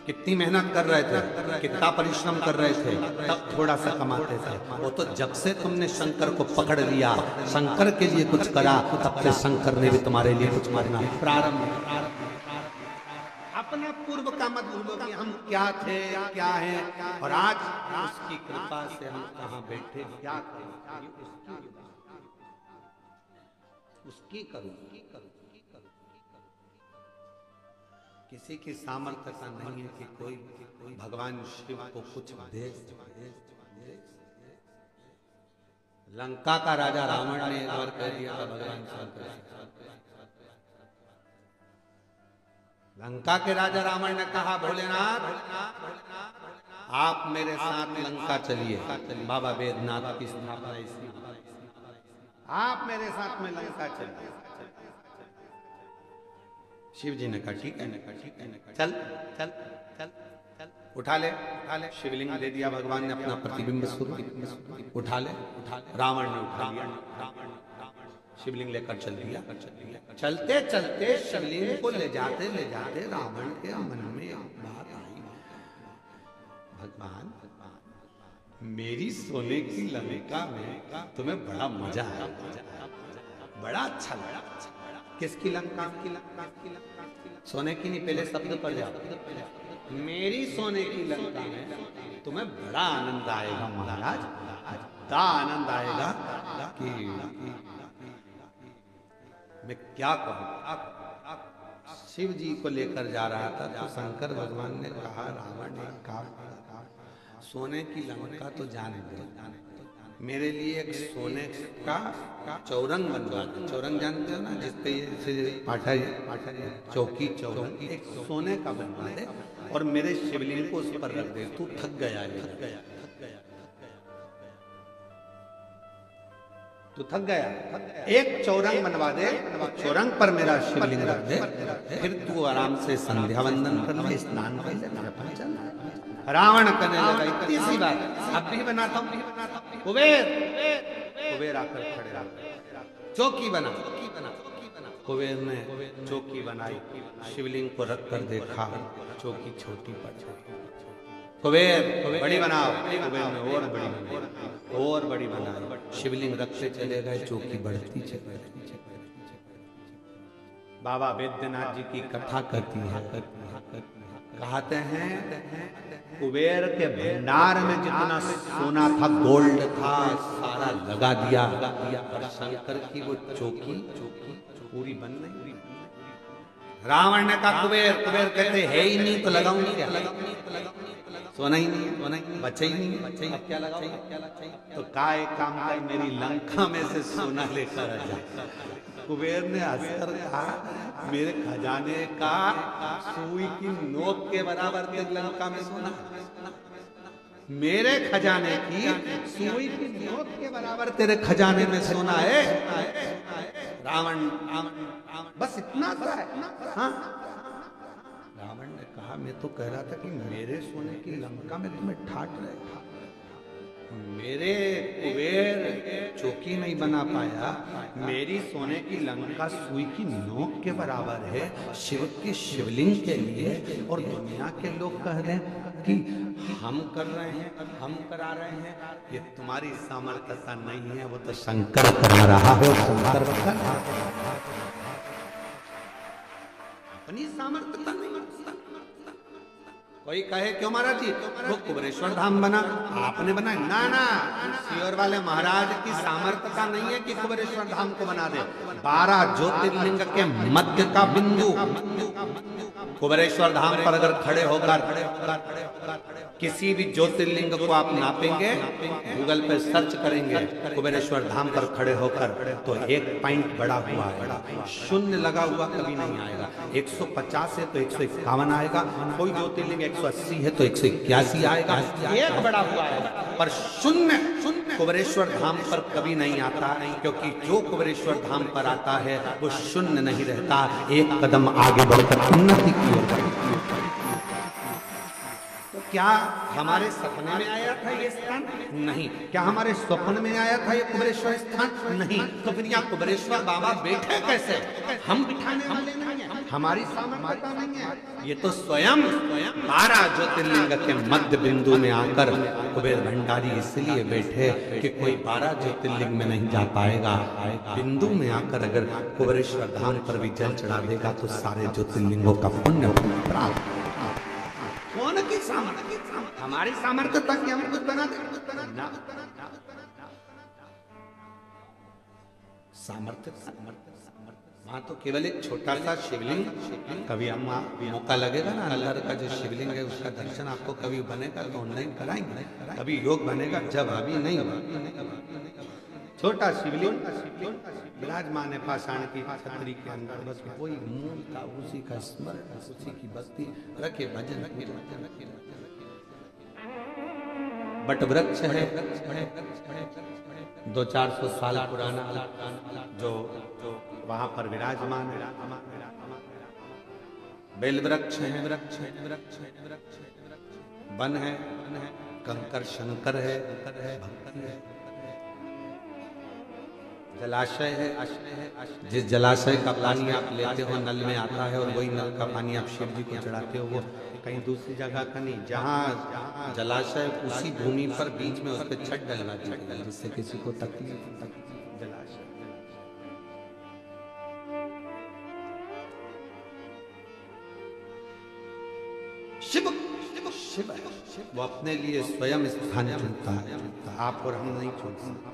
कितनी मेहनत कर रहे थे, कितना परिश्रम कर रहे थे, तब थोड़ा सा कमाते थे। वो तो जब से तुमने शंकर को पकड़ लिया, शंकर के लिए कुछ करा, तब से शंकर ने भी तुम्हारे लिए कुछ करना प्रारंभ। अपना पूर्व का मत भूलो कि हम क्या थे, क्या है, और आज उसकी कृपा से हम कहाँ बैठे, क्या करें, उसकी करूँ। किसी की सामर्थ्यता नहीं है कि कोई भगवान शिव को कुछ दे। लंका का राजा रावण ने एक बार कह दिया था भगवान शंकर से, लंका के राजा रावण ने कहा भोलेनाथ आप मेरे साथ लंका चलिए, बाबा वेदनाथ की स्थापना इसलिए, आप मेरे साथ में लंका चलिए। शिव जी ने कहा ठीक है, चल चल चल चल, उठा ले। शिवलिंग दे दिया भगवान ने, अपना प्रतिबिंब स्वरूप उठा ले। रावण ने उठा लिया, शिवलिंग लेकर चल दिया। चलते चलते शिवलिंग को ले जाते रावण के मन में एक बात आई, भगवान मेरी सोने की लंका में तुम्हें बड़ा मजा आया, बड़ा अच्छा लगा। किसकी लंका? सोने की नहीं, पहले शब्द पर जाओ। मेरी सोने की लंका में तुम्हें बड़ा आनंद आएगा महाराज, बड़ा आनंद आएगा कि मैं क्या कहूँ। शिव जी को लेकर जा रहा था तो शंकर भगवान ने कहा, रावण ने कहा सोने की लंका तो जाने दो, मेरे लिए एक सोने का चौरंग बनवा दो। चौरंग जानते हो ना, जिसपे पाठा चौकी, चौरंग एक सोने का बनवा दे और मेरे शिवलिंग को उस पर रख दे। तू थक गया है, तू थक गया, एक चौरंग बनवा दे, चौरंग पर मेरा शिवलिंग रख दे, फिर तू आराम से संध्या वंदन कर ले, स्नान कर ले, मेरा अपन चल। रावण करने लगा इतनी सी बात, अब भी बनाता हूँ। कुबेर आकर खड़े रहा, चौकी बना। कुबेर ने चौकी बनाई, शिवलिंग को रख कर देखा, चौकी छोटी पड़ गई। कुबेर बड़ी बनाओ, कुबेर ने और बड़ी बनाई, और बड़ी बनाई, शिवलिंग रखते चले गए, चौकी बढ़ती चली गई। बाबा वैद्यनाथ जी की कथा करती है, कहते हैं कुबेर के भंडार में जितना सोना था, गोल्ड था, सारा लगा दिया, और शंकर की वो चौकी पूरी बन नहीं। रावण ने कहा कुबेर कहते है ही नहीं तो लगाऊंगी क्या, सोना ही नहीं, बचे ही नहीं, अब क्या लगाऊं? तो काय काम कर, मेरी लंका में से सोना लेकर आ जा। कुबेर ने हंसकर कहा मेरे खजाने का सुई की नोक के बराबर तेरे लंका में सोना, मेरे खजाने की सुई की नोक के बराबर तेरे खजाने में सोना है। रावण बस इतना सा है। हाँ, रावण ने कहा मैं तो कह रहा था कि मेरे सोने की लंका में तुम्हें ठाट रहे, मेरे कुबेर चौकी नहीं बना पाया, मेरी सोने की लंका सुई की नोक के बराबर है शिव के शिवलिंग के लिए, और दुनिया के लोग कह रहे हैं कि हम कर रहे हैं, हम करा रहे हैं, ये तुम्हारी सामर्थ्यता नहीं है, वो तो शंकर करा रहा है। शंकर अपनी सामर्थ्यता नहीं। कोई कहे क्यों महाराज जी वो कुबेरेश्वर धाम बना, आपने बनाया? ना, सियोर वाले महाराज की सामर्थ्यता नहीं है कि कुबेरेश्वर धाम को बना दे। 12 ज्योतिर्लिंग के मध्य का बिंदु कुबेरेश्वर धाम पर अगर खड़े होकर किसी भी ज्योतिर्लिंग को आप नापेंगे, गूगल पे सर्च करेंगे कुबेरेश्वर धाम पर खड़े होकर, तो एक पॉइंट बड़ा हुआ है, शून्य लगा हुआ कभी नहीं आएगा। 150 है तो 151 आएगा, कोई ज्योतिर्लिंग 180 है तो 181 आएगा, एक बड़ा हुआ है, पर शून्य कुबेरेश्वर धाम पर कभी नहीं आता, क्योंकि जो कुबेरेश्वर धाम पर आता है वो शून्य नहीं रहता, एक कदम आगे बढ़कर उन्नति की ओर बढ़ता। क्या हमारे सपने में आया था ये स्थान? नहीं। क्या हमारे स्वप्न में आया था ये कुबेरेश्वर स्थान? नहीं। तो फिर यहाँ कुबेरेश्वर बाबा बैठे कैसे? हम बिठाने वाले नहीं है, हमारी सामर्थ्यता नहीं है। ये तो स्वयं 12 ज्योतिर्लिंग के मध्य बिंदु में आकर कुबेर भंडारी इसलिए बैठे कि कोई 12 ज्योतिर्लिंग में नहीं जा पाएगा। बिंदु में आकर अगर कुबेरेश्वर धाम पर भी जल चढ़ा देगा तो सारे ज्योतिर्लिंगों का पुण्य प्राप्त। कौन की सामर्थ्य? हमारी सामर्थ्यता की हम कुछ बना दे ना। सामर्थ्य वहां तो केवल एक छोटा सा शिवलिंग। कभी हम मौका लगेगा ना, अंदर का जो शिवलिंग है उसका दर्शन आपको कभी बनेगा तो ऑनलाइन कराएंगे। कभी योग बनेगा, जब अभी नहीं। छोटा शिवलिंग विराजमान है पाषाण की छतरी के अंदर, बस वही मूल का, उसी का स्मरण, उसी की भक्ति रखे, भजन रखे। बट वृक्ष है 200-400 साल पुराना जो वहां पर विराजमान है। बेल वृक्ष है, वन है, कंकर शंकर है, जलाशय है। जिस जलाशय का पानी आप लेते हो नल में आता है और वही नल का पानी आप शिव जी को चढ़ाते हो, वो कहीं दूसरी जगह का नहीं। जहाँ जलाशय उसी भूमि पर बीच में उस पर छत डलना चाहिए जिससे किसी को तकलीफ। जलाशय शिव वो अपने लिए स्वयं स्थान चुनता है, आप और हम नहीं चुन सकते।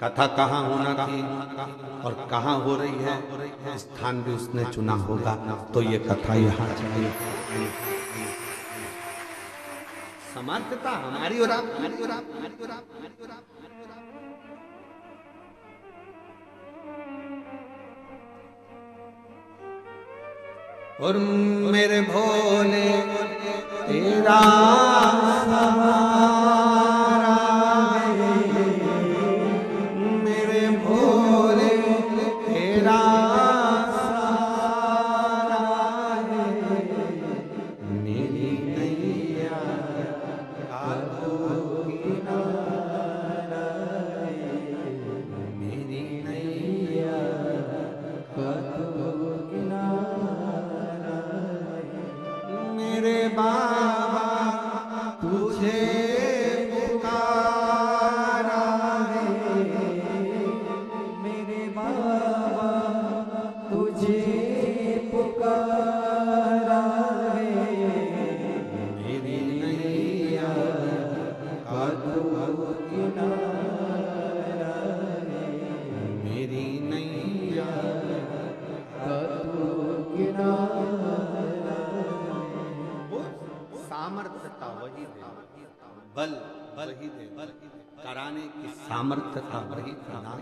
कथा कहाँ होना थी और कहाँ हो रही है, स्थान भी उसने चुना होगा, तो ये कथा यहाँ चली। समर्थता हमारी और और मेरे भोले तेरा बल वही दे, कराने की सामर्थ्यता वही प्रदान।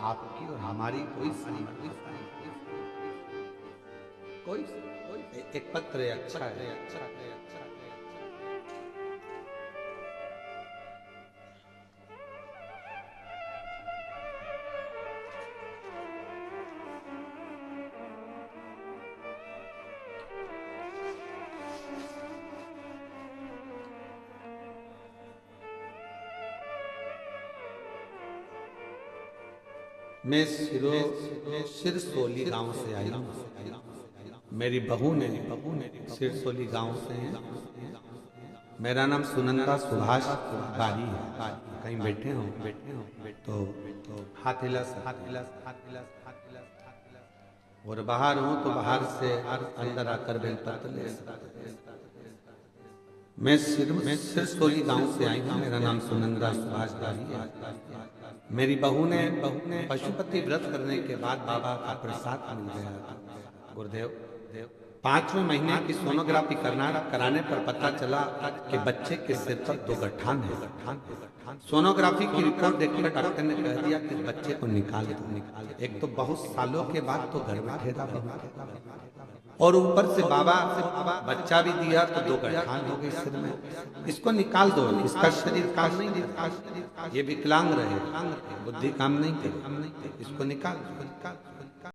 आपकी और हमारी कोई सामर्थ्य कोई। एक पत्र अच्छा है, मैं सिरसोली गांव से आई हूँ। मेरी बहू ने सिरसोली गांव से है। मेरा नाम सुनंदा सुभाष बारी है। कहीं बैठे हो तो हाथ हिला और बाहर हूँ तो बाहर से अंदर आकर बेलपत्र ले सकते। मैं सिरसोली गांव से आई हूँ। मेरा नाम सुनंदा सुभाष बारी है। मेरी बहू ने पशुपति व्रत करने के बाद बाबा का प्रसाद मिल गया। गुरुदेव 5वें महीने की सोनोग्राफी कराने पर पता चला कि बच्चे के सिर पर 2 गठान है। सोनोग्राफी की रिपोर्ट देखकर डॉक्टर ने कह दिया कि बच्चे को निकाल दो। एक तो बहुत सालों के बाद तो घर बैठेगा और ऊपर से बाबा बच्चा भी दिया तो 2 गठान हो गए सिर में। इसको निकाल दो, इसका शरीर काम नहीं देता, ये विकलांग रहे, बुद्धि काम नहीं करे, इसको निकाल।